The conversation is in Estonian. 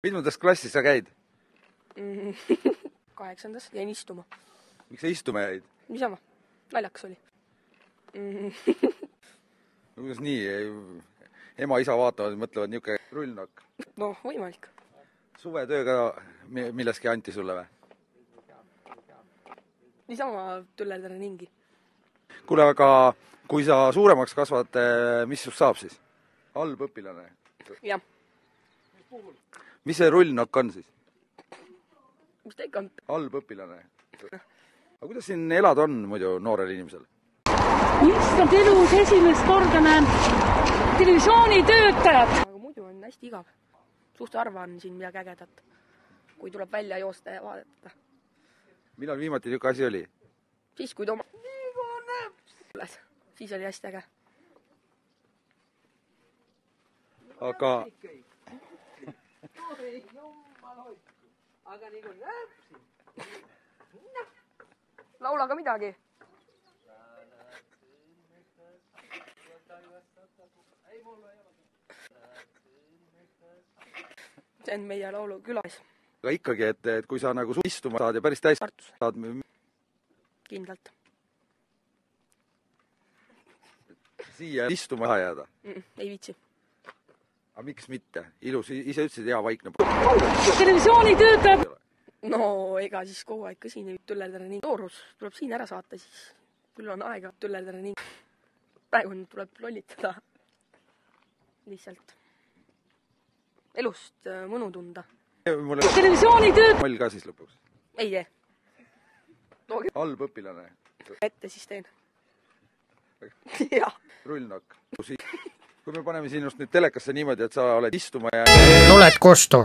Mitmendas klassis sa käid? 8. jäin istuma. Miks sa istuma jäid? Niisama, naljakas oli. Kuidas nii? Ema-isa vaatavad ja mõtlevad niuke rullnokk. No, võimalik. Suvetöö ka milleski anti sulle või? Niisama tüllerdan ringi. Kuule, aga kui sa suuremaks kasvad, mis sust saab siis? Halb õpilane? Jah. Mis see rullnokk on siis? Mis ta ikka on? Halb õpilane. Aga kuidas siin elada on muidu noorel inimesel? Issand elus esimest korda näen televisioonitöötajat. Aga muidu on hästi igav. Suht harva on siin midagi ägedat, kui tuleb välja joosta ja vaadata. Millal viimati niuke asi oli? Siis, kui Toma... Siis oli hästi äge. Aga... Laula ka midagi. See on meie laulu külas. Aga ikkagi, et kui sa nagu istuma saad ja päris täis Tartus. saad... Kindlalt. Siia istuma taha jääda. Ei viitsi. Aga miks mitte? Ilus, ise ütlesid hea vaikne. Televisioonitöötajat. No, ega siis kogu aeg ka siin ei tüllerdada nii. Toorus tuleb siin ära saata, siis küll on aega tüllerdada nii. Praegu tuleb lollitada. Lihtsalt. Elust mõnu tunda. Televisioonitöötajat. Moll ka siis lõpuks. Ei tee. Halb õpilane. Ette siis teen. Jah. Rullnokk. Kui me paneme sinust nüüd telekasse niimoodi, et sa oled istuma ja... Oled kostu.